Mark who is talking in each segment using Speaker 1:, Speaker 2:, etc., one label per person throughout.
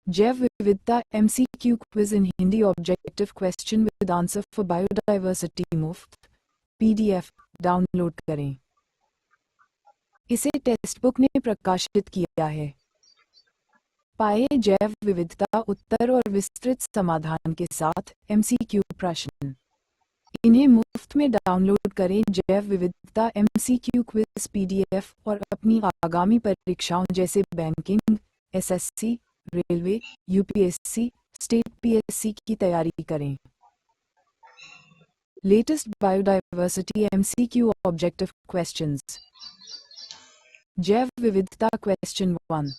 Speaker 1: जैव विविधता MCQ quiz in Hindi objective question with answer for biodiversity मुफ्त PDF डाउनलोड करें। इसे टेक्स्ट बुक ने प्रकाशित किया है। पाए जैव विविधता उत्तर और विस्तृत समाधान के साथ MCQ प्रश्न। इन्हें मुफ्त में डाउनलोड करें। जैव विविधता MCQ क्विज PDF और अपनी आगामी परीक्षाओं जैसे banking, SSC, railway, UPSC, state PSC की तैयारी करें। Latest biodiversity MCQ objective questions. जैव विविधता question 1।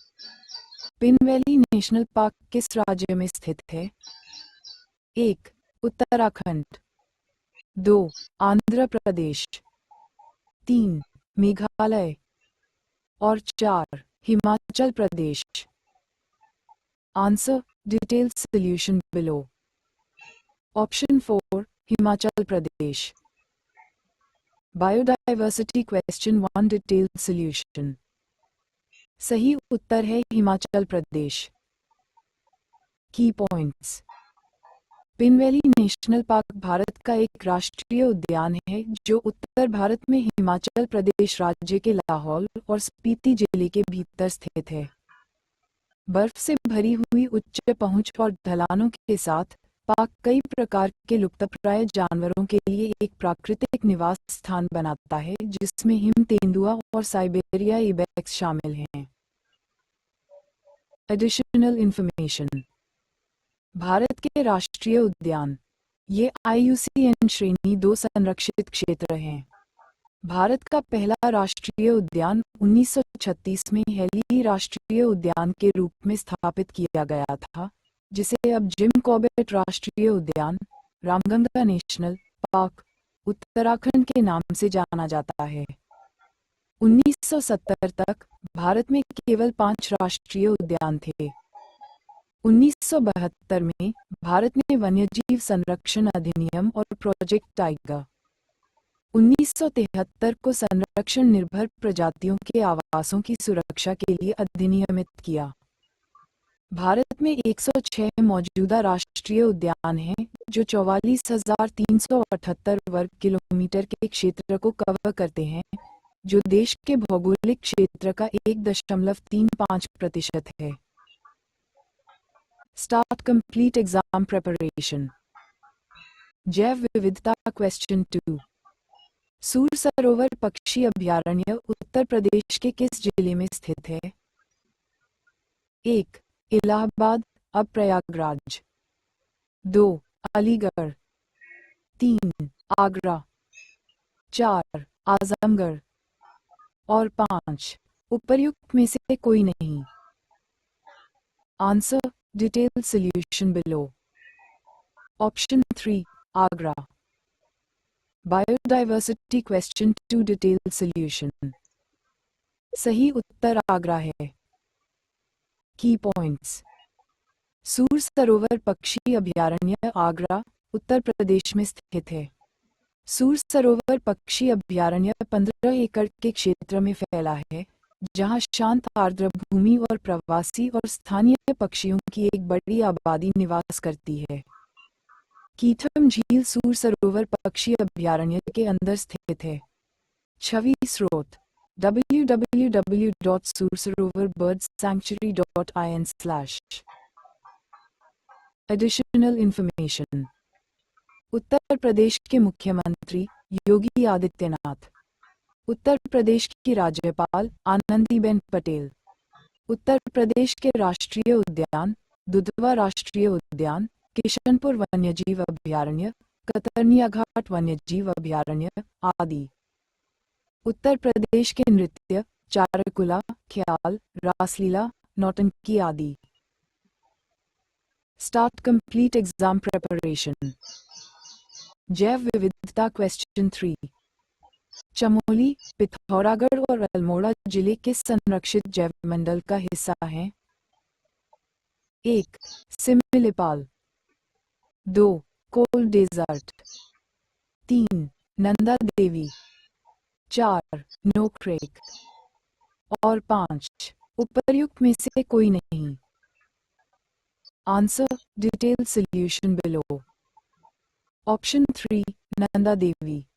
Speaker 1: Pin valley national park किस राज्य में स्थित है? 1. उत्तराखंड, 2. आंध्र प्रदेश, 3. मेघालय और 4. Himachal Pradesh. Answer detail solution below. Option 4 Himachal Pradesh. Biodiversity question 1 detail solution. सही उत्तर है Himachal Pradesh. Key points. Pin valley national park Bharat का एक राष्ट्रीय उद्यान है जो उत्तर भारत में हिमाचल प्रदेश राज्य के लाहौल और स्पीति जिले के भीतर स्थित है। बर्फ से भरी हुई उच्च पहुंच और ढलानों के साथ पार्क कई प्रकार के लुप्तप्राय जानवरों के लिए एक प्राकृतिक निवास स्थान बनाता है, जिसमें हिम तेंदुआ और साइबेरिया इबेक्स शामिल हैं। Additional information. भारत के राष्ट्रीय उद्यान। ये IUCN श्रेणी 2 संरक्षित क्षेत्र हैं। भारत का पहला राष्ट्रीय उद्यान 1936 में हेली राष्ट्रीय उद्यान के रूप में स्थापित किया गया था, जिसे अब जिम कॉर्बेट राष्ट्रीय उद्यान, रामगंगा नेशनल पार्क, उत्तराखंड के नाम से जाना जाता है। 1970 तक भारत में केवल 5 राष्ट्रीय उद्यान थे। 1972 में भारत ने वन्यजीव संरक्षण अधिनियम और प्रोजेक्ट टाइगर 1973 को संरक्षण निर्भर प्रजातियों के आवासों की सुरक्षा के लिए अधिनियमित किया। भारत में 106 मौजूदा राष्ट्रीय उद्यान हैं, जो 44,378 वर्ग किलोमीटर के क्षेत्र को कवर करते हैं, जो देश के भौगोलिक क्षेत्र का 1.35% है। Start complete exam preparation. जैव विविधता क्वेश्चन 2। सूर सरोवर पक्षी अभयारण्य उत्तर प्रदेश के किस जिले में स्थित है? 1. इलाहाबाद अब प्रयागराज, 2. अलीगढ़, 3. आगरा, 4. आजमगढ़ और 5. उपर्युक्त में से कोई नहीं। Answer detail solution below. Option 3 Agra. Biodiversity question 2 detail solution. सही उत्तर आगरा है। की पॉइंट्स। सूर सरोवर पक्षी अभयारण्य आगरा, उत्तर प्रदेश में स्थित है। सूर सरोवर पक्षी अभयारण्य 15 एकड़ के क्षेत्र में फैला है, जहां शांत आर्द्र भूमि और प्रवासी और स्थानीय पक्षियों की एक बड़ी आबादी निवास करती है। कीथम झील सूर सरोवर पक्षी अभयारण्य के अंदर स्थित है। छवि स्रोत www.sursarovarbirdsanctuary.in/। Additional information. Uttar Pradesh के मुख्यमंत्री योगी आदित्यनाथ, उत्तर प्रदेश की राज्यपाल आनंदीबेन पटेल, उत्तर प्रदेश के राष्ट्रीय उद्यान दुधवा राष्ट्रीय उद्यान, किशनपुर वन्यजीव अभयारण्य, कतरनिया घाट वन्यजीव अभयारण्य आदि। उत्तर प्रदेश के नृत्य चारकुला, ख्याल, रासलीला, नौटंकी आदि। Start complete exam preparation. जैव विविधता क्वेश्चन 3। चमोली, पिथौरागढ़ और अल्मोड़ा जिले किस संरक्षित जैवमंडल का हिस्सा हैं? 1. सिमिलिपाल, 2. कोल डेजर्ट, 3. नंदा देवी, 4. नोक्रेक और 5. उपर्युक्त में से कोई नहीं। Answer, detailed solution below. Option 3, Nanda Devi.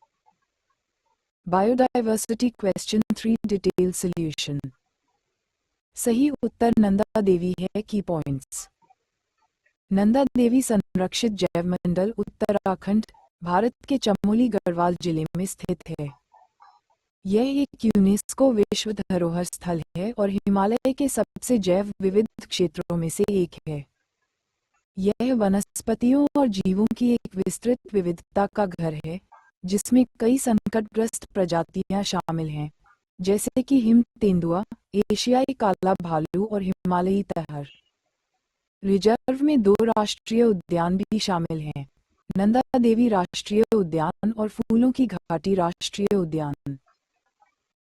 Speaker 1: Biodiversity question 3, detailed solution. सही उत्तर नंदा देवी है. की पॉइंट्स. नंदा देवी संरक्षित जैवमंडल उत्तराखंड, भारत के चमोली गढ़वाल जिले में स्थित है. यह एक यूनेस्को विश्व धरोहर स्थल है और हिमालय के सबसे जैव विविध क्षेत्रों में से एक है. यह वनस्पतियों और जीवों की एक विस्तृत विविधता का घर है, जिसमें कई संकटग्रस्त प्रजातियां शामिल हैं, जैसे कि हिम तेंदुआ, एशियाई काला भालू और हिमालयी तहर. रिजर्व में 2 राष्ट्रीय उद्यान भी शामिल हैं, नंदा देवी राष्ट्रीय उद्यान और फूलों की घाटी राष्ट्रीय उद्यान.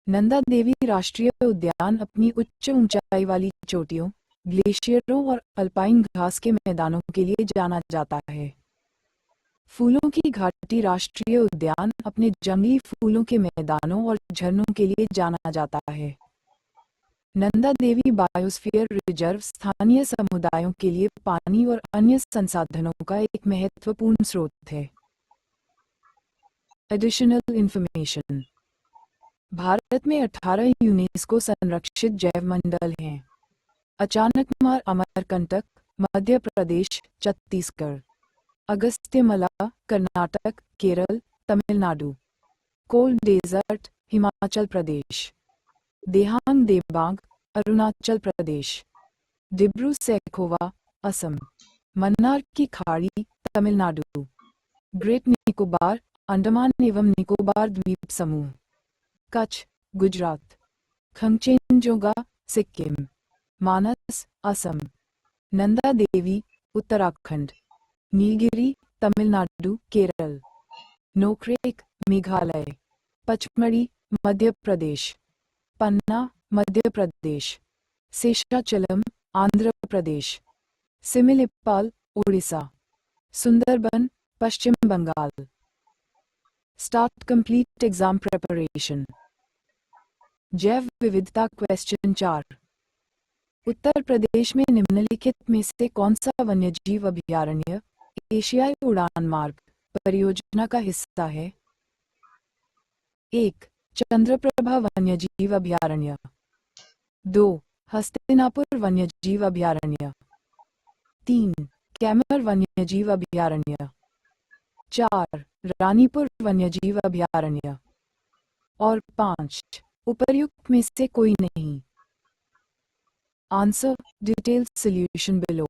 Speaker 1: नंदा देवी राष्ट्रीय उद्यान अपनी उच्च ऊंचाई वाली चोटियों, ग्लेशियरों और अल्पाइन घास के मैदानों के लिए जाना जाता है. फूलों की घाटी राष्ट्रीय उद्यान अपने जंगली फूलों के मैदानों और झरनों के लिए जाना जाता है. नंदा देवी बायोस्फीयर रिजर्व स्थानीय समुदायों के लिए पानी और अन्य संसाधनों का एक महत्वपूर्ण स्रोत है. Additional information. भारत में 18 यूनेस्को संरक्षित जैवमंडल हैं. अचानकमार अमरकंटक, मध्य प्रदेश, छत्तीसगढ़. अगस्त्यमला, कर्नाटक, केरल, तमिलनाडु. Cold desert, Himachal Pradesh. देहांग देबांग, अरुणाचल प्रदेश. डिब्रू सैखोवा, असम. मन्नार की खाड़ी, तमिलनाडु. ग्रेट निकोबार, अंडमान एवं निकोबार द्वीप समूह, Kutch, Gujarat. Khangchendzonga, Sikkim. Manas, Assam. Nanda Devi, Uttarakhand. Nilgiri, Tamil Nadu, Kerala. Nokrek, Meghalaya. Pachmarhi, Madhya Pradesh. Panna, Madhya Pradesh. Seshachalam, Andhra Pradesh. Similipal, Odisha. Sundarban, Paschim Bangal. Start complete exam preparation. जैव विविधता क्वेश्चन 4. उत्तर प्रदेश में निम्नलिखित में से कौन सा वन्यजीव अभयारण्य एशियाई उड़ान मार्ग परियोजना का हिस्सा है? 1. चंद्रप्रभा वन्यजीव अभयारण्य. 2. हस्तिनापुर वन्यजीव अभयारण्य. 3. कैमर वन्यजीव अभयारण्य. 4. रानीपुर वन्यजीव अभयारण्य. और 5. उपर्युक्त में से कोई नहीं. Answer, detailed solution below.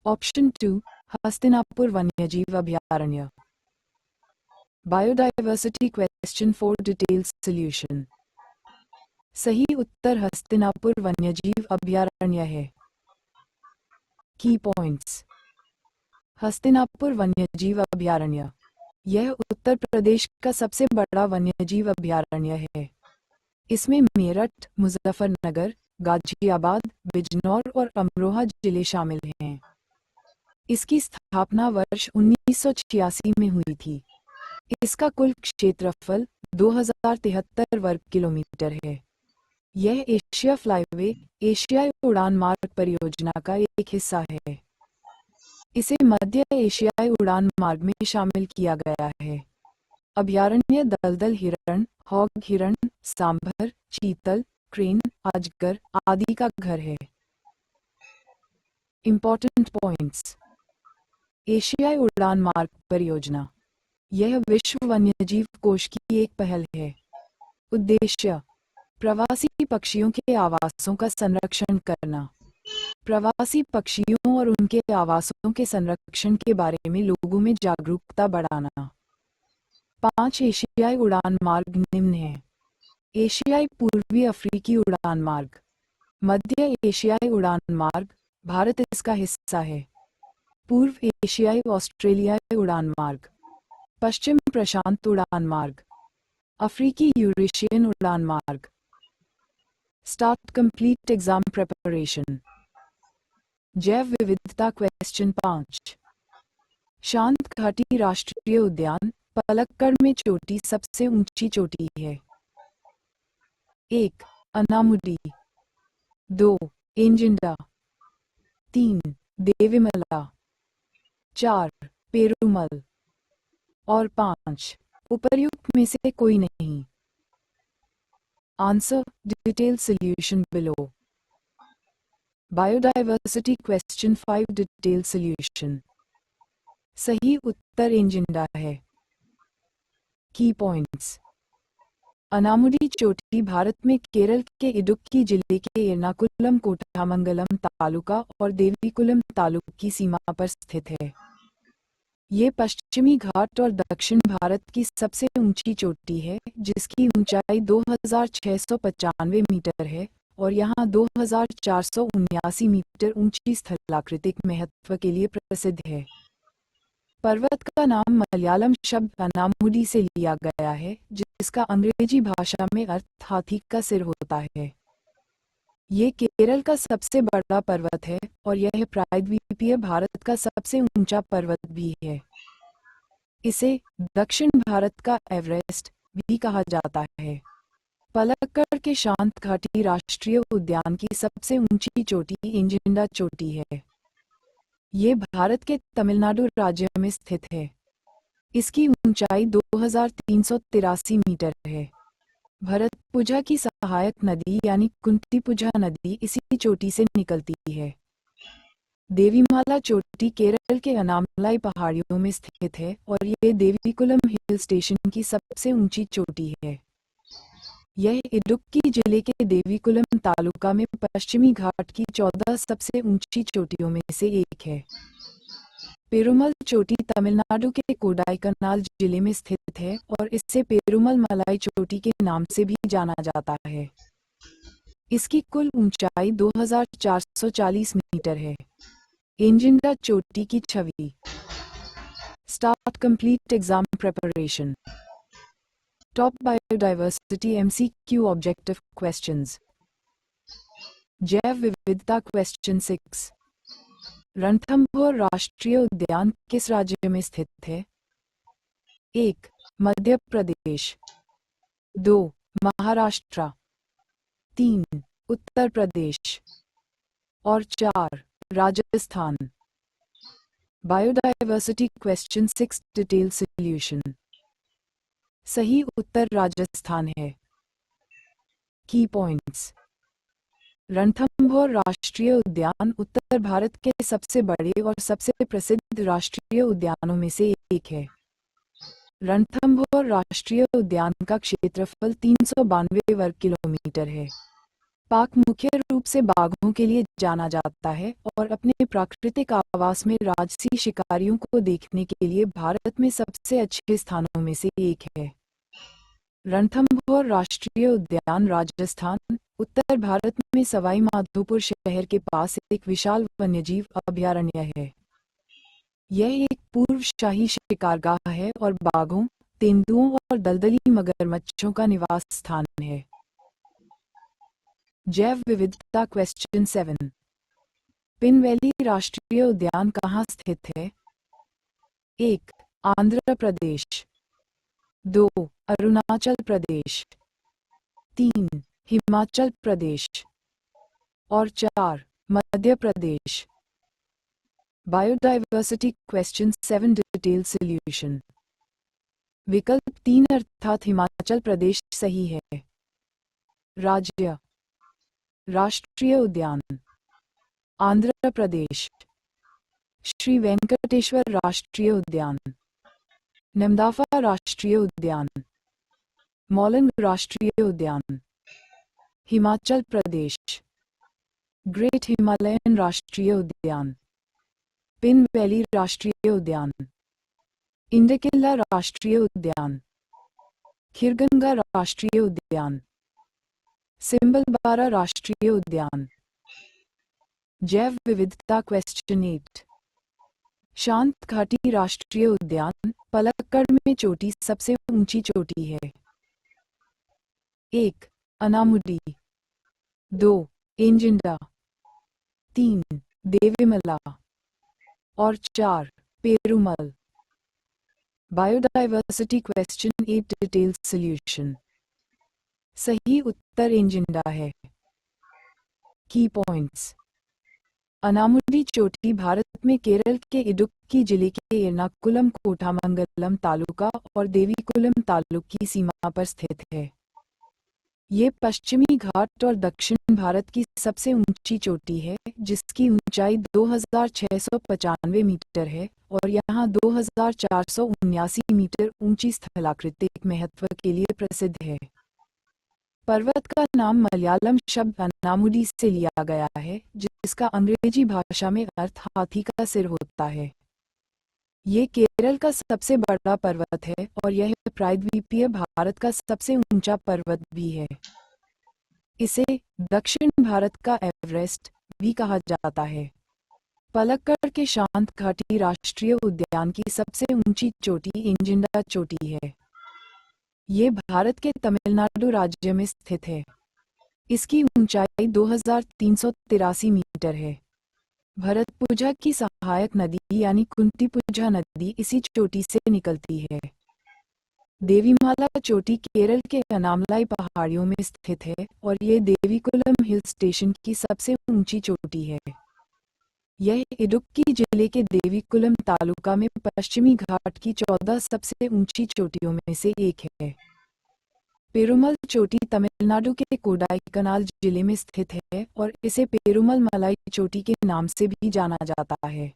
Speaker 1: Option 2, Hastinapur वन्यजीव अभयारण्य. Biodiversity question 4, detailed solution. सही उत्तर हस्तिनापुर वन्यजीव अभयारण्य है. की पॉइंट्स. हस्तिनापुर वन्यजीव अभयारण्य. यह उत्तर प्रदेश का सबसे बड़ा वन्यजीव अभयारण्य है. इसमें मेरठ, मुजफ्फरनगर, गाजियाबाद, बिजनौर और अमरोहा जिले शामिल हैं. इसकी स्थापना वर्ष 1986 में हुई थी. इसका कुल क्षेत्रफल 2073 वर्ग किलोमीटर है. यह एशिया फ्लाईवे, एशियाई उड़ान मार्ग परियोजना का एक हिस्सा है. इसे मध्य एशियाई उड़ान मार्ग में शामिल किया गया है. अभयारण्य दलदल हिरण, हॉग हिरण, सांभर, चीतल, क्रेन, अजगर आदि का घर है. Important points. एशियाई उड़ान मार्ग परियोजना. यह विश्व वन्यजीव कोष की एक पहल है. उद्देश्य: प्रवासी पक्षियों के आवासों का संरक्षण करना. प्रवासी पक्षियों और उनके आवासों के संरक्षण के बारे में लोगों में जागरूकता बढ़ाना. 5 एशियाई उड़ान मार्ग निम्न हैं. एशियाई पूर्वी अफ्रीकी उड़ान मार्ग. मध्य एशियाई उड़ान मार्ग, भारत इसका हिस्सा है. पूर्व एशियाई ऑस्ट्रेलियाई उड़ान मार्ग. पश्चिम प्रशांत उड़ान मार्ग. अफ्रीकी यूरेशियन उड़ान मार्ग. Start complete exam preparation. जैव विविधता क्वेश्चन 5. शांत घाटी राष्ट्रीय उद्यान पलक्कड़ में चोटी सबसे ऊंची चोटी है. 1. अनामुडी. 2. एंजिंडा. 3. देवीमला, 4 पेरुमल और 5 उपर्युक्त में से कोई नहीं। Answer detail solution below. Biodiversity question 5 detail solution. सही उत्तर एंजिंडा है। की पॉइंट्स। अनामुडी चोटी भारत में केरल के इडुक्की जिले के एर्नाकुलम कोटामंगलम तालुका और देवीकुलम तालुक की सीमा पर स्थित है। ये पश्चिमी घाट और दक्षिण भारत की सबसे ऊंची चोटी है, जिसकी ऊंचाई 2695 मीटर है और यहाँ 2479 मीटर ऊंची स्थलाकृतिक महत्व के लिए प्रसिद्ध है। पर्वत का नाम मलयालम शब्द अनामुडी से लिया गया है, जिसका अंग्रेजी भाषा में अर्थ हाथी का सिर होता है। ये केरल का सबसे बड़ा पर्वत है और यह प्रायद्वीपीय भारत का सबसे ऊंचा पर्वत भी है। इसे दक्षिण भारत का एवरेस्ट भी कहा जाता है। पलक्कड़ के शांत घाटी राष्ट्रीय उद्यान की सबसे ऊंची चोटी एंजिंडा चोटी है। ये भारत के तमिलनाडु राज्य में स्थित है। इसकी ऊंचाई 2383 मीटर है। भरतपुझा की सहायक नदी यानी कुंतीपुझा नदी इसी चोटी से निकलती है। देवीमाला चोटी केरल के अनामलाई पहाड़ियों में स्थित है और ये देवीकुलम हिल स्टेशन की सबसे ऊंची चोटी है। यह इडुक्की जिले के देवीकुलम तालुका में पश्चिमी घाट की 14 सबसे ऊंची चोटियों में से एक है। पेरुमल चोटी तमिलनाडु के कोडाईकनाल जिले में स्थित है और इसे पेरुमल मलाई चोटी के नाम से भी जाना जाता है। इसकी कुल ऊंचाई 2440 मीटर है। एंजिंडा चोटी की छवि। Start complete exam preparation. Top biodiversity MCQ objective questions. जैव विविधता क्वेश्चन 6। रणथंभौर राष्ट्रीय उद्यान किस राज्य में स्थित है? 1. मध्य प्रदेश, 2. महाराष्ट्र, 3. उत्तर प्रदेश और 4. Rajasthan. Biodiversity question 6 detail solution. सही उत्तर राजस्थान है। की पॉइंट्स। रणथंभौर राष्ट्रीय उद्यान उत्तर भारत के सबसे बड़े और सबसे प्रसिद्ध राष्ट्रीय उद्यानों में से एक है। रणथंभौर राष्ट्रीय उद्यान का क्षेत्रफल 392 वर्ग किलोमीटर है। पार्क मुख्य रूप से बाघों के लिए जाना जाता है और अपने प्राकृतिक आवास में राजसी शिकारियों को देखने के लिए भारत में सबसे अच्छे स्थानों में से एक है। रणथंभौर राष्ट्रीय उद्यान राजस्थान, उत्तर भारत में सवाई माधोपुर शहर के पास एक विशाल वन्यजीव अभयारण्य है। यह एक पूर्व शाही शिकारगाह है और बाघों, तेंदुओं और दलदली मगरमच्छों का निवास स्थान है। जैव विविधता क्वेश्चन 7। पिन वैली राष्ट्रीय उद्यान कहाँ स्थित है? 1. आंध्र प्रदेश, 2. अरुणाचल प्रदेश, 3. हिमाचल प्रदेश और 4. Madhya Pradesh. Biodiversity question 7 detail solution. विकल्प 3 अर्थात हिमाचल प्रदेश सही है। राज्य। राष्ट्रीय उद्यान। आंध्र प्रदेश। श्री वेंकटेश्वर राष्ट्रीय उद्यान, नमदाफा राष्ट्रीय उद्यान, मौलंग राष्ट्रीय उद्यान। हिमाचल प्रदेश। ग्रेट हिमालयन राष्ट्रीय उद्यान, पिन वैली राष्ट्रीय उद्यान, इंडकिल्ला राष्ट्रीय उद्यान, खीरगंगा राष्ट्रीय उद्यान, सिंबलबारा राष्ट्रीय उद्यान। जैव विविधता क्वेश्चन 8। शांत घाटी राष्ट्रीय उद्यान पलक्कड़ में चोटी सबसे ऊंची चोटी है। 1. अनामुडी, 2. एंजिंडा, 3. देवीमला और 4. Perumal. Biodiversity question 8 detail solution. सही उत्तर एंजिंडा है। की पॉइंट्स। अनामुडी चोटी भारत में केरल के इडुक्की जिले के एर्नाकुलम कोटामंगलम तालुका और देवीकुलम तालुक की सीमा पर स्थित है। ये पश्चिमी घाट और दक्षिण भारत की सबसे ऊंची चोटी है, जिसकी ऊंचाई 2695 मीटर है और यहाँ 2479 मीटर ऊंची स्थलाकृतिक महत्व के लिए प्रसिद्ध है। पर्वत का नाम मलयालम शब्द अनामुडी से लिया गया है, जिसका अंग्रेजी भाषा में अर्थ हाथी का सिर होता है। ये केरल का सबसे बड़ा पर्वत है और यह प्रायद्वीपीय भारत का सबसे ऊंचा पर्वत भी है। इसे दक्षिण भारत का एवरेस्ट भी कहा जाता है। पलक्कड़ के शांत घाटी राष्ट्रीय उद्यान की सबसे ऊंची चोटी इंजिंडा चोटी है। ये भारत के तमिलनाडु राज्य में स्थित है। इसकी ऊंचाई 2383 मीटर है। भरतपुझा की सहायक नदी यानी कुंतीपुझा नदी इसी चोटी से निकलती है। देवीमाला चोटी केरल के अनामलाई पहाड़ियों में स्थित है और ये देवीकुलम हिल स्टेशन की सबसे ऊंची चोटी है। यह इडुक्की जिले के देवीकुलम तालुका में पश्चिमी घाट की 14 सबसे ऊंची चोटियों में से एक है। पेरुमल चोटी तमिलनाडु के कोडाईकनाल जिले में स्थित है और इसे पेरुमल मलाई चोटी के नाम से भी जाना जाता है।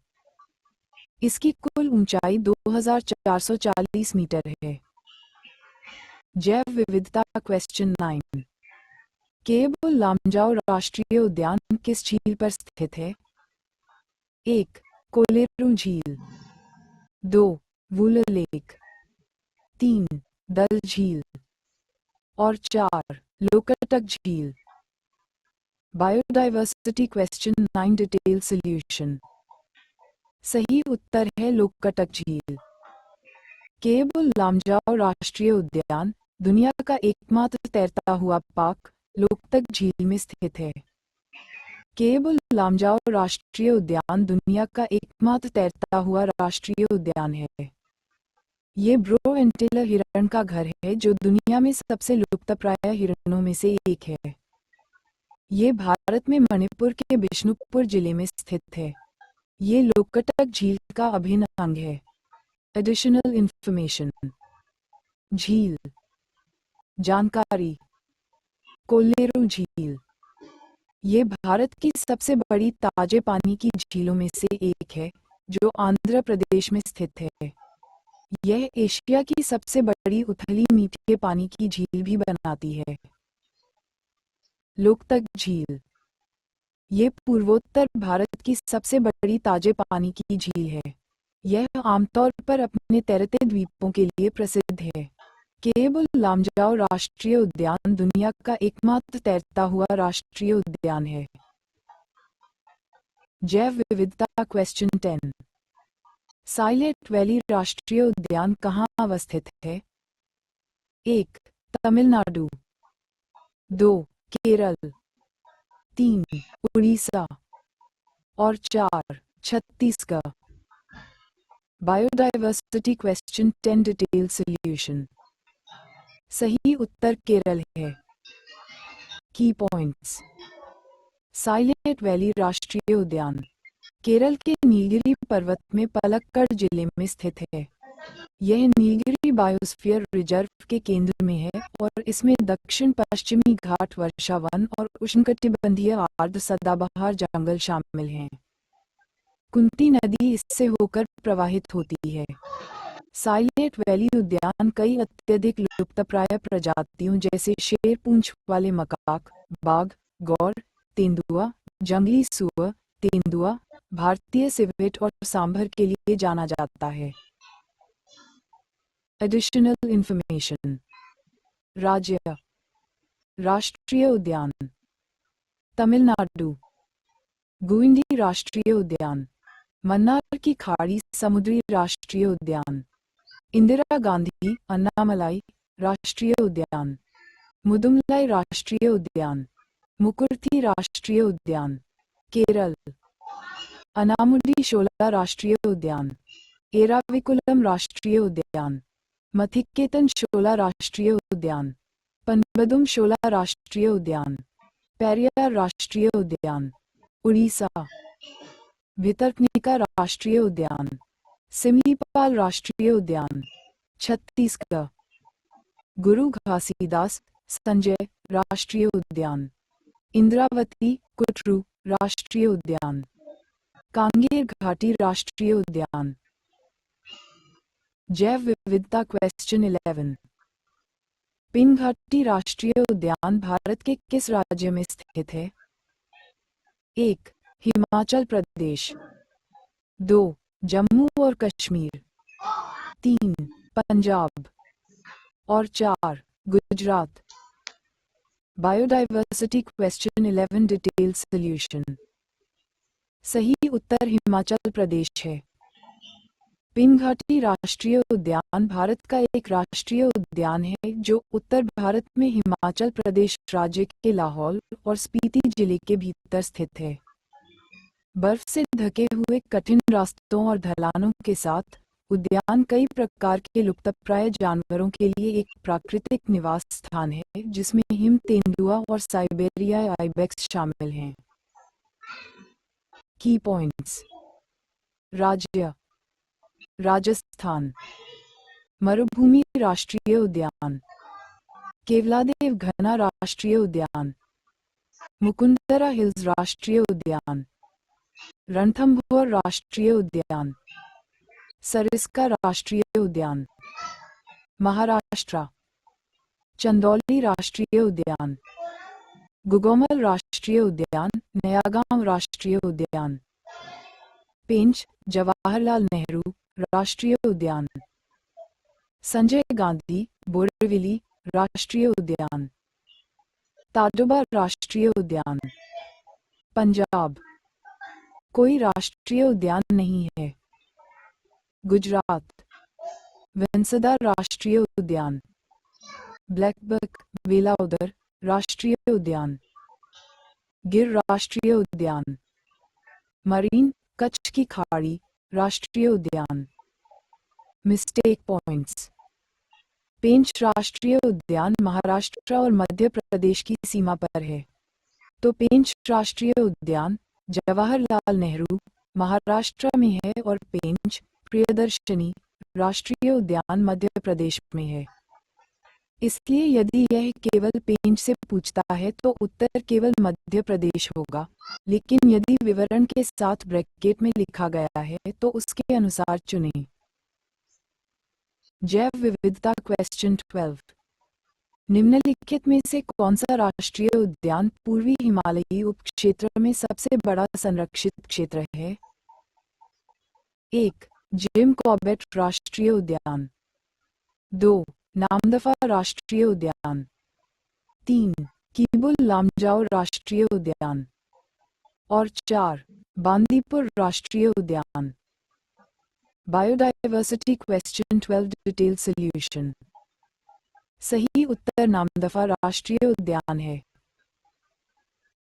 Speaker 1: इसकी कुल ऊंचाई 2440 मीटर है। जैव विविधता क्वेश्चन 9। केबुल लामजाओ राष्ट्रीय उद्यान किस झील पर स्थित है? 1. कोलेरू झील, 2. वुलर लेक, 3. दल झील और 4. लोकटक झील। Biodiversity question 9 detail solution. सही उत्तर है लोकटक झील। केबुल लामजाओ राष्ट्रीय उद्यान दुनिया का एकमात्र तैरता हुआ पार्क लोकटक झील में स्थित है। केबुल लामजाओ राष्ट्रीय उद्यान दुनिया का एकमात्र तैरता हुआ राष्ट्रीय उद्यान है। ये ब्रो एंटेलर हिरण का घर है, जो दुनिया में सबसे लुप्तप्राय हिरणों में से एक है। ये भारत में मणिपुर के बिष्णुपुर जिले में स्थित है। ये लोकटक झील का अभिन्न अंग है। Additional information. झील जानकारी। कोलेरू झील ये भारत की सबसे बड़ी ताजे पानी की झीलों में से एक है, जो आंध्र प्रदेश में स्थित है। यह एशिया की सबसे बड़ी उथली मीठे पानी की झील भी बनाती है। लोकटक झील ये पूर्वोत्तर भारत की सबसे बड़ी ताजे पानी की झील है। यह आमतौर पर अपने तैरते द्वीपों के लिए प्रसिद्ध है। केबुल लामजाओ राष्ट्रीय उद्यान दुनिया का एकमात्र तैरता हुआ राष्ट्रीय उद्यान है। जैव विविधता क्वेश्चन 10। साइलेंट वैली राष्ट्रीय उद्यान कहाँ अवस्थित है? 1. तमिलनाडु, 2. केरल, 3. उड़ीसा और 4. Chhattisgarh. Biodiversity question 10 detail solution. सही उत्तर केरल है। की पॉइंट्स। साइलेंट वैली राष्ट्रीय उद्यान केरल के नीलगिरी पर्वत में पलक्कड़ जिले में स्थित है। यह नीलगिरी बायोस्फीयर रिजर्व के केंद्र में है और इसमें दक्षिण पश्चिमी घाट वर्षा वन और उष्णकटिबंधीय आर्द्र सदाबहार जंगल शामिल हैं। कुंती नदी इससे होकर प्रवाहित होती है। साइलेंट वैली उद्यान कई अत्यधिक लुप्तप्राय प्रजातियों जैसे शेर पूंछ वाले मकाक, बाघ, गौर, तेंदुआ, जंगली सुअर, तेंदुआ, भारतीय सिवेट और सांभर के लिए जाना जाता है। Additional information. राज्य राष्ट्रीय उद्यान तमिलनाडु। गुइंडी राष्ट्रीय उद्यान मन्नार की खाड़ी समुद्री राष्ट्रीय उद्यान। इंदिरा गांधी अन्नामलाई राष्ट्रीय उद्यान। मुदुमलाई राष्ट्रीय उद्यान। मुकुर्थी राष्ट्रीय उद्यान केरल। अनामुडी शोला राष्ट्रीय उद्यान। एराविकुलम राष्ट्रीय उद्यान। मथिक्केतन शोला राष्ट्रीय उद्यान। पनबदुम शोला राष्ट्रीय उद्यान। पेरियार राष्ट्रीय उद्यान। उड़ीसा। भितरकनिका राष्ट्रीय उद्यान, सिमलीपाल राष्ट्रीय उद्यान, छत्तीसगढ़। गुरु घासीदास संजय राष्ट्रीय उद्यान, इंद्रावती कुटरू राष्ट्रीय उद्यान, कांगेर घाटी राष्ट्रीय उद्यान। जैव विविधता क्वेश्चन 11। पिनघाटी राष्ट्रीय उद्यान भारत के किस राज्य में स्थित है? 1. हिमाचल प्रदेश, 2. जम्मू और कश्मीर, 3. पंजाब और 4. Gujarat. Biodiversity question 11 detail solution. सही उत्तर हिमाचल प्रदेश है। पिनघाटी राष्ट्रीय उद्यान भारत का एक राष्ट्रीय उद्यान है जो उत्तर भारत में हिमाचल प्रदेश राज्य के लाहौल और स्पीति जिले के भीतर स्थित है। बर्फ से ढके हुए कठिन रास्तों और ढलानों के साथ उद्यान कई प्रकार के लुप्तप्राय जानवरों के लिए एक प्राकृतिक निवास स्थान है जिसमें हिम तेंदुआ और साइबेरिया आइबेक्स शामिल हैं। की पॉइंट्स। राज्य राजस्थान, मरुभूमि राष्ट्रीय उद्यान, केवलादेव घना राष्ट्रीय उद्यान, मुकुंदरा हिल्स राष्ट्रीय उद्यान, रणथंभौर राष्ट्रीय उद्यान, सरिस्का राष्ट्रीय उद्यान। महाराष्ट्र, चंदौली राष्ट्रीय उद्यान, गुगोमल राष्ट्रीय उद्यान, नयागांव राष्ट्रीय उद्यान, पेंच जवाहरलाल नेहरू राष्ट्रीय उद्यान, संजय गांधी बोरीवली राष्ट्रीय उद्यान, ताडोबा राष्ट्रीय उद्यान। पंजाब, कोई राष्ट्रीय उद्यान नहीं है। गुजरात, वेंसदा राष्ट्रीय उद्यान, ब्लैकबक वेलाउदर राष्ट्रीय उद्यान, गिर राष्ट्रीय उद्यान, मरीन कच्छ की खाड़ी राष्ट्रीय उद्यान। Mistake points. पेंच राष्ट्रीय उद्यान महाराष्ट्र और मध्य प्रदेश की सीमा पर है, तो पेंच राष्ट्रीय उद्यान जवाहरलाल नेहरू महाराष्ट्र में है और पेंच प्रियदर्शनी राष्ट्रीय उद्यान मध्य प्रदेश में है। इसलिए यदि यह केवल पेंच से पूछता है तो उत्तर केवल मध्य प्रदेश होगा, लेकिन यदि विवरण के साथ ब्रैकेट में लिखा गया है तो उसके अनुसार चुनें। जैव विविधता क्वेश्चन 12। निम्नलिखित में से कौन सा राष्ट्रीय उद्यान पूर्वी हिमालयी उपक्षेत्र में सबसे बड़ा संरक्षित क्षेत्र है? 1. जिम कॉर्बेट राष्ट्रीय उद्यान, 2. नामदफा राष्ट्रीय उद्यान, 3. कीबुल लामजाओ राष्ट्रीय उद्यान और 4. बांदीपुर राष्ट्रीय उद्यान। Biodiversity question 12 detail solution. सही उत्तर नामदफा राष्ट्रीय उद्यान है।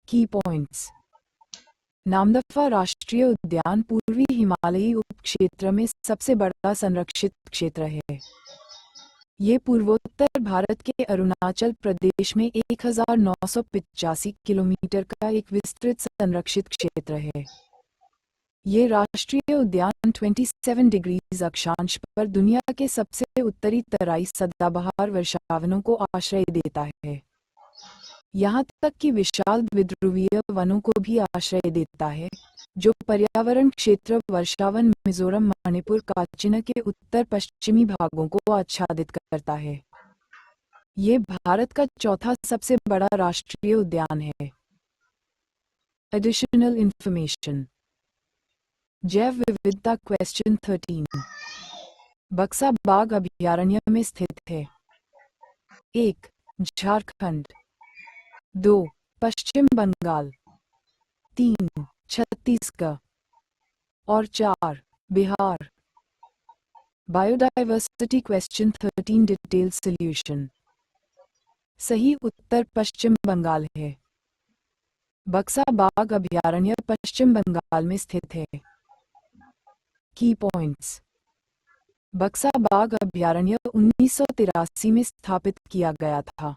Speaker 1: की पॉइंट्स। नामदफा राष्ट्रीय उद्यान पूर्वी हिमालयी उपक्षेत्र में सबसे बड़ा संरक्षित क्षेत्र है। ये पूर्वोत्तर भारत के अरुणाचल प्रदेश में 1985 किलोमीटर का एक विस्तृत संरक्षित क्षेत्र है। ये राष्ट्रीय उद्यान 27 डिग्रीज अक्षांश पर दुनिया के सबसे उत्तरी तराई सदाबहार वर्षावनों को आश्रय देता है। यहाँ तक कि विशाल द्विध्रुवीय वनों को भी आश्रय देता है, जो पर्यावरण क्षेत्र वर्षावन मिजोरम मणिपुर काचिन के उत्तर पश्चिमी भागों को आच्छादित करता है। ये भारत का चौथा सबसे बड़ा राष्ट्रीय उद्यान है। Additional information. जैव विविधता क्वेश्चन 13। बक्सा बाघ अभयारण्य में स्थित है। 1. झारखंड, 2. पश्चिम बंगाल, 3. छत्तीसगढ़ और 4. Bihar. Biodiversity question 13 detail solution. सही उत्तर पश्चिम बंगाल है। बक्सा बाघ अभयारण्य पश्चिम बंगाल में स्थित है। की पॉइंट्स। बक्सा बाघ अभयारण्य 1983 में स्थापित किया गया था।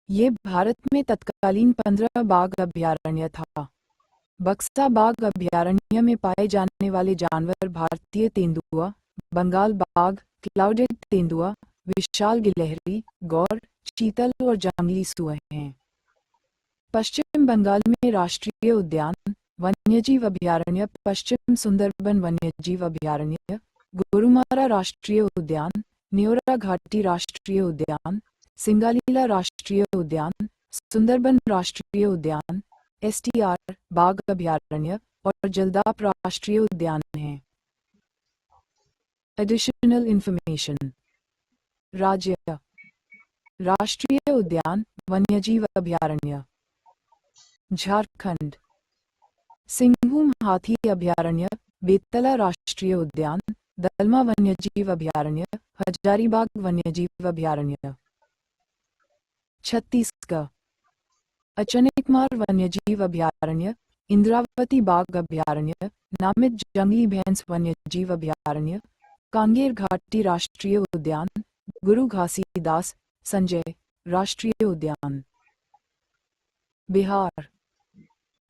Speaker 1: ये भारत में तत्कालीन 15 बाघ अभयारण्य था। बक्सा बाघ अभयारण्य में पाए जाने वाले जानवर भारतीय तेंदुआ, बंगाल बाघ, क्लाउडेड तेंदुआ, विशाल गिलहरी, गौर, चीतल और जंगली सुअर हैं। पश्चिम बंगाल में राष्ट्रीय उद्यान, वन्यजीव अभयारण्य पश्चिम सुंदरबन वन्यजीव अभयारण्य, गोरुमारा राष्ट्रीय उद्यान, न्योरा घाटी राष्ट्रीय उद्यान, सिंगालीला राष्ट्रीय उद्यान, सुंदरबन राष्ट्रीय उद्यान, एसटीआर बाघ अभयारण्य और जलदाप राष्ट्रीय उद्यान हैं। Additional information. राज्य: राष्ट्रीय उद्यान, वन्यजीव अभयारण्य। झारखंड: सिंहभूम हाथी अभयारण्य, बेतला राष्ट्रीय उद्यान, दलमा वन्यजीव अभयारण्य, हजारीबाग वन्यजीव अभयारण्य। छत्तीसगढ़: अचनेकमार वन्यजीव अभयारण्य, इंद्रावती बाघ अभयारण्य, नामित जंगली भैंस वन्यजीव अभयारण्य, कांगेर घाटी राष्ट्रीय उद्यान, गुरु घासीदास संजय राष्ट्रीय उद्यान। बिहार: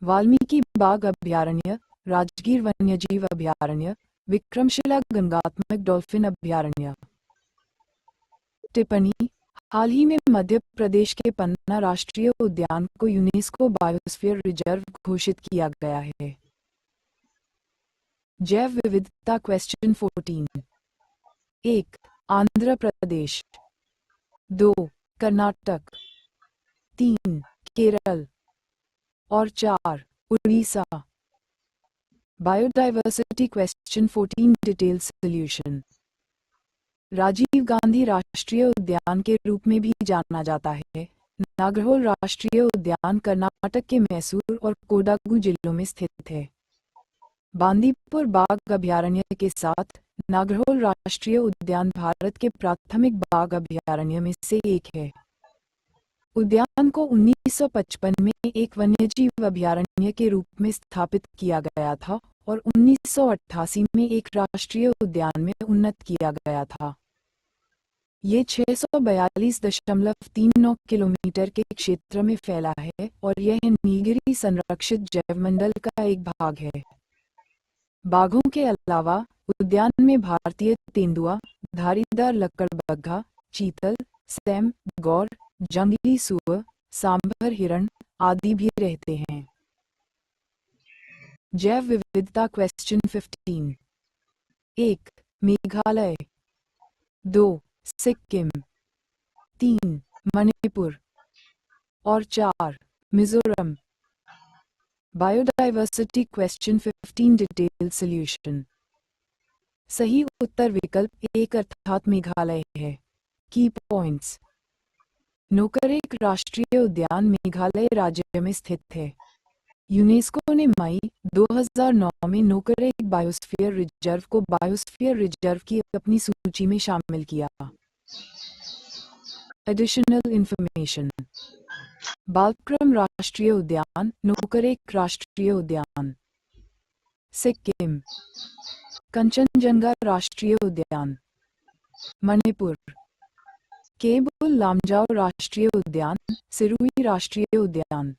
Speaker 1: वाल्मीकि बाघ अभयारण्य, राजगीर वन्यजीव अभयारण्य, विक्रमशिला गंगात्मक डॉल्फिन अभयारण्य। टिप्पणी: हाल ही में मध्य प्रदेश के पन्ना राष्ट्रीय उद्यान को यूनेस्को बायोस्फीयर रिजर्व घोषित किया गया है। जैव विविधता क्वेश्चन 14। 1. आंध्र प्रदेश। 2. कर्नाटक। 3. केरल और 4. Orissa. Biodiversity question 14 detail solution. Rajiv Gandhi राष्ट्रीय उद्यान के रूप में भी जाना जाता है। नागरहोल राष्ट्रीय उद्यान कर्नाटक के मैसूर और कोडागु जिलों में स्थित है। बांदीपुर बाघ अभयारण्य के साथ नागरहोल राष्ट्रीय उद्यान भारत के प्राथमिक बाघ अभयारण्य में से एक है। उद्यान को 1955 में एक वन्यजीव अभयारण्य के रूप में स्थापित किया गया था और 1988 में एक राष्ट्रीय उद्यान में उन्नत किया गया था। ये 642.39 किलोमीटर के क्षेत्र में फैला है और यह नीलगिरी संरक्षित जैवमंडल का एक भाग है। बाघों के अलावा उद्यान में भारतीय तेंदुआ, धारीदार लकड़बग्घा, चीतल, सैम, गौर, जंगली सुअर, सांभर हिरण आदि भी रहते हैं। जैव विविधता क्वेश्चन 15। 1. मेघालय। 2. सिक्किम। 3. मणिपुर और 4. Mizoram. Biodiversity question 15 detail solution. सही उत्तर विकल्प 1 अर्थात मेघालय है। की पॉइंट्स। नोकरेक राष्ट्रीय उद्यान मेघालय राज्य में स्थित है। यूनेस्को ने मई 2009 में नोकरेक बायोस्फीयर रिजर्व को बायोस्फीयर रिजर्व की अपनी सूची में शामिल किया। Additional information. बालक्रम राष्ट्रीय उद्यान, नोकरेक राष्ट्रीय उद्यान। सिक्किम, कंचनजंगा राष्ट्रीय उद्यान। मणिपुर, केबुल लामजाओ राष्ट्रीय उद्यान, सिरुई राष्ट्रीय उद्यान।